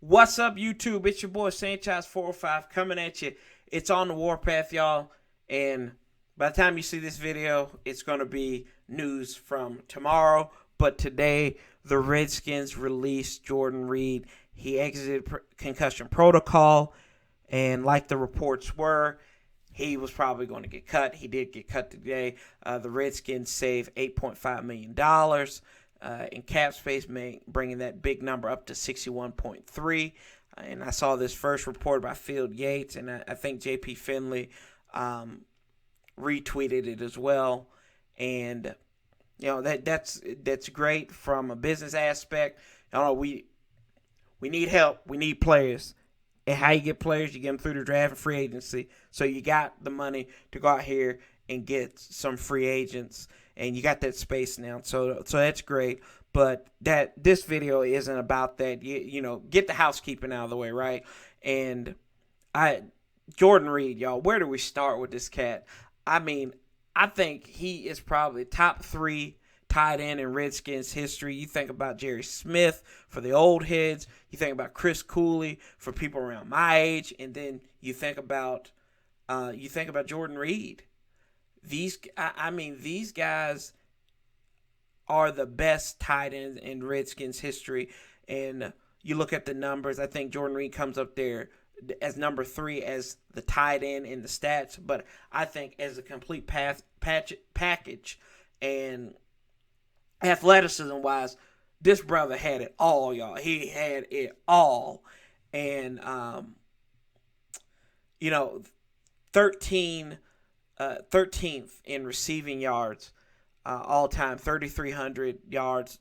What's up, YouTube? It's your boy Sanchez405 coming at you. It's on the Warpath, y'all. And by the time you see this video, it's going to be news from tomorrow. But today, the Redskins released Jordan Reed. He exited concussion protocol. And like the reports were, he was probably going to get cut. He did get cut today. The Redskins saved $8.5 million in cap space, bringing that big number up to 61.3. And I saw this first report by Field Yates, and I think J.P. Finley retweeted it as well. And that's great from a business aspect. We need help. We need players. And how you get players, you get them through the draft and free agency. So you got the money to go out here and get some free agents, and you got that space now. So that's great. But this video isn't about that. Get the housekeeping out of the way, right? And Jordan Reed, y'all, where do we start with this cat? I mean, I think he is probably top 3 tight end in Redskins history. You think about Jerry Smith for the old heads. You think about Chris Cooley for people around my age, and then you think about Jordan Reed. These guys are the best tight ends in Redskins history. And you look at the numbers, I think Jordan Reed comes up there as number 3 as the tight end in the stats. But I think as a complete package and athleticism-wise, this brother had it all, y'all. He had it all. And, 13th in receiving yards all time, 3,300 yards,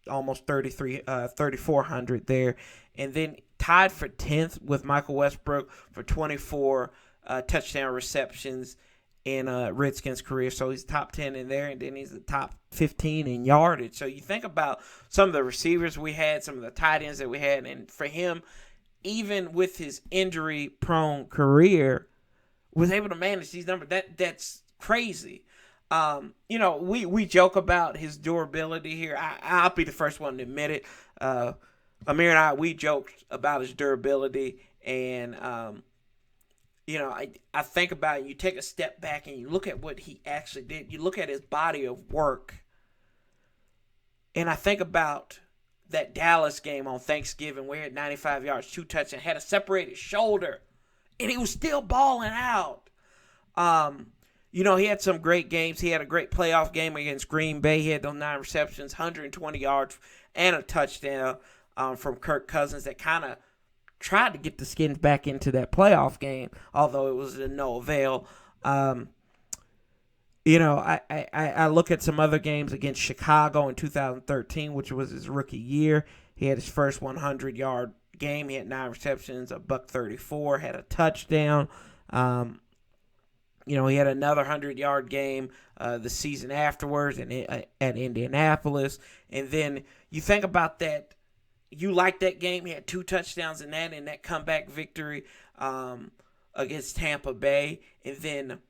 almost 3,400 there. And then tied for 10th with Michael Westbrook for 24 touchdown receptions in Redskins' career. So he's top 10 in there, and then he's the top 15 in yardage. So you think about some of the receivers we had, some of the tight ends that we had, and for him, even with his injury-prone career, was able to manage these numbers. That's crazy. We joke about his durability here. I'll be the first one to admit it. Amir and I, we joked about his durability, and I think about it. You take a step back and you look at what he actually did. You look at his body of work, and I think about that Dallas game on Thanksgiving where he had 95 yards, 2 touchdowns, had a separated shoulder, and he was still balling out. He had some great games. He had a great playoff game against Green Bay. He had those 9 receptions, 120 yards, and a touchdown from Kirk Cousins that kind of tried to get the Skins back into that playoff game, although it was in no avail. I look at some other games against Chicago in 2013, which was his rookie year. He had his first 100-yard game. He had 9 receptions, a $134, had a touchdown. He had another 100-yard game the season afterwards at Indianapolis. And then you think about that. You like that game. He had 2 touchdowns in that comeback victory against Tampa Bay. And then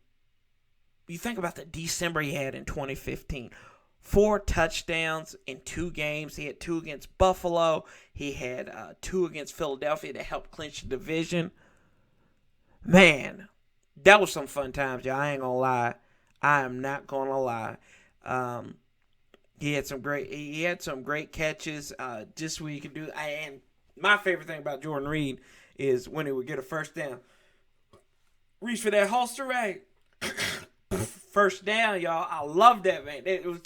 you think about the December he had in 2015. 4 touchdowns in 2 games. He had 2 against Buffalo. He had 2 against Philadelphia to help clinch the division. Man, that was some fun times, y'all. I ain't gonna lie. I am not gonna lie. He had some great catches. Just what you can do. And my favorite thing about Jordan Reed is when he would get a first down. Reach for that holster rag. First down, y'all. I love that, man. It was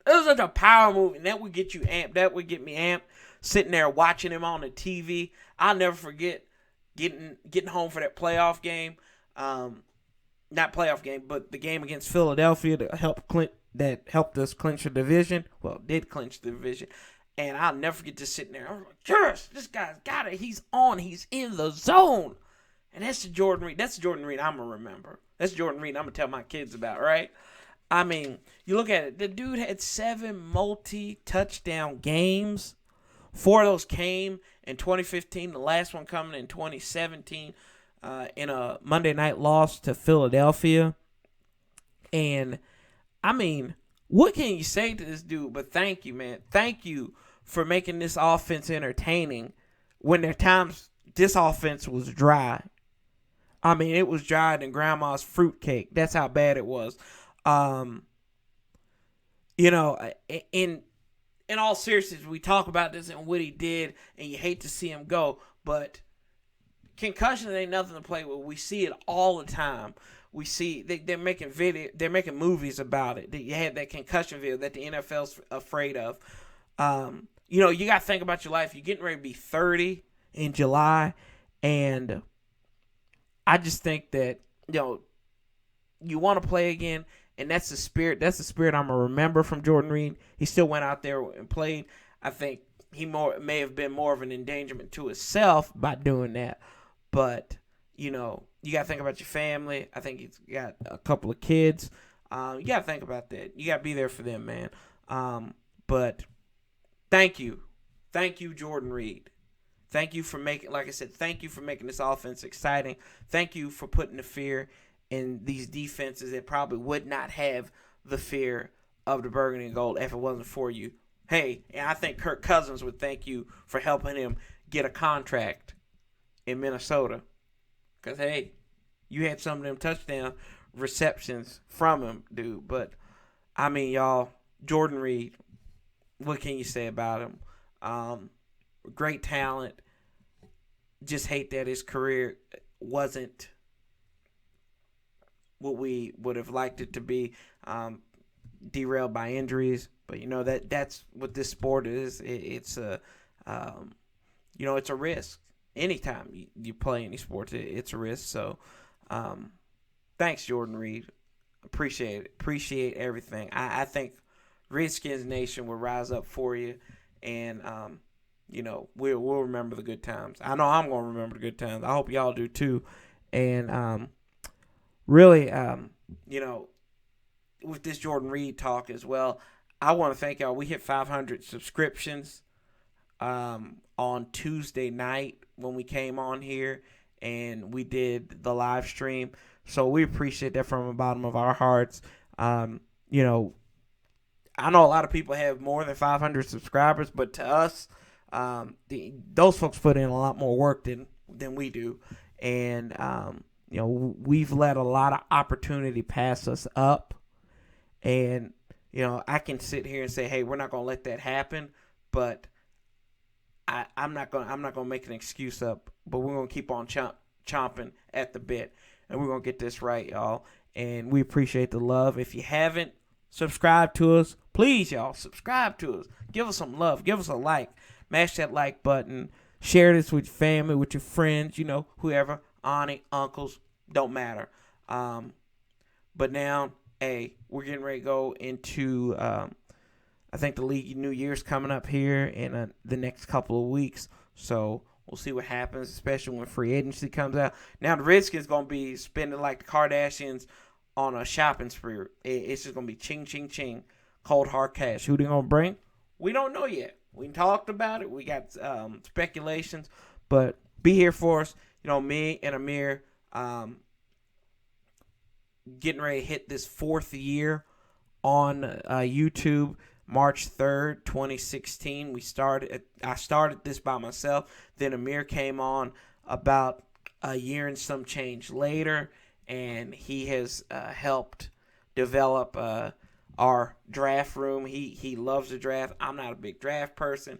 such a power move, and that would get you amped. That would get me amped. Sitting there watching him on the TV. I'll never forget getting home for that playoff game. Not playoff game, but the game against Philadelphia that helped us clinch the division. Well, did clinch the division. And I'll never forget just sitting there. I was like, yes, this guy's got it. He's on. He's in the zone. And that's the Jordan Reed. That's the Jordan Reed I'm going to remember. That's Jordan Reed I'm going to tell my kids about, right? I mean, you look at it. The dude had 7 multi-touchdown games. 4 of those came in 2015. The last one coming in 2017 in a Monday night loss to Philadelphia. And, I mean, what can you say to this dude? But thank you, man. Thank you for making this offense entertaining when there times this offense was dry. I mean, it was drier than grandma's fruitcake. That's how bad it was. You know, in all seriousness, we talk about this and what he did, and you hate to see him go, but concussion ain't nothing to play with. We see it all the time. We see they're making movies about it. You had that concussion video that the NFL's afraid of. You know, you got to think about your life. You're getting ready to be 30 in July, and I just think that, you know, you want to play again, and that's the spirit. That's the spirit I'm gonna remember from Jordan Reed. He still went out there and played. I think he may have been more of an endangerment to himself by doing that, but you know, you got to think about your family. I think he's got a couple of kids. You got to think about that. You got to be there for them, man. But thank you, Jordan Reed. Thank you for making, like I said, thank you for making this offense exciting. Thank you for putting the fear in these defenses that probably would not have the fear of the burgundy and gold if it wasn't for you. Hey, and I think Kirk Cousins would thank you for helping him get a contract in Minnesota. Because, hey, you had some of them touchdown receptions from him, dude. But, I mean, y'all, Jordan Reed, what can you say about him? Great talent. Just hate that his career wasn't what we would have liked it to be, derailed by injuries. But, you know, that's what this sport is. It's a risk. Anytime you play any sports, it's a risk. So, thanks, Jordan Reed. Appreciate it. Appreciate everything. I think Redskins Nation will rise up for you, and you know, we'll remember the good times. I know I'm gonna remember the good times. I hope y'all do too. And really, you know, with this Jordan Reed talk as well, I want to thank y'all. We hit 500 subscriptions on Tuesday night when we came on here and we did the live stream. So we appreciate that from the bottom of our hearts. You know, I know a lot of people have more than 500 subscribers, but to us, those folks put in a lot more work than we do. And, you know, we've let a lot of opportunity pass us up. And, you know, I can sit here and say, hey, we're not going to let that happen, but I'm not gonna make an excuse up, but we're gonna keep on chomping at the bit, and we're gonna get this right, y'all. And we appreciate the love. If you haven't subscribed to us, please, y'all, subscribe to us. Give us some love. Give us a like. Mash that like button. Share this with your family, with your friends. You know, whoever, auntie, uncles, don't matter. But now, hey, we're getting ready to go into. I think the league New Year's coming up here in the next couple of weeks. So we'll see what happens, especially when free agency comes out. Now the Redskins going to be spending like the Kardashians on a shopping spree. It's just going to be ching, ching, ching, cold hard cash. Who they going to bring? We don't know yet. We talked about it. We got speculations. But be here for us. You know, me and Amir getting ready to hit this 4th year on YouTube. March 3rd, 2016, I started this by myself. Then Amir came on about a year and some change later, and he has helped develop our draft room. He loves the draft. I'm not a big draft person.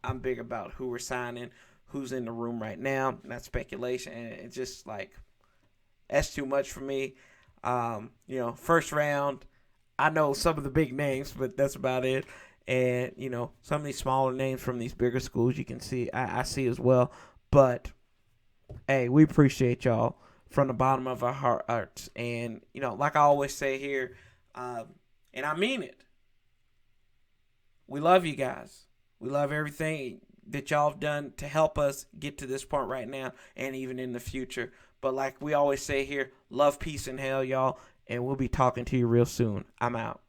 I'm big about who we're signing, who's in the room right now. Not speculation, and it's just like that's too much for me. You know, first round. I know some of the big names, but that's about it. And, you know, some of these smaller names from these bigger schools you can see, I see as well. But, hey, we appreciate y'all from the bottom of our hearts. And, you know, like I always say here, and I mean it, we love you guys. We love everything that y'all have done to help us get to this point right now and even in the future. But like we always say here, love, peace, and hell, y'all. And we'll be talking to you real soon. I'm out.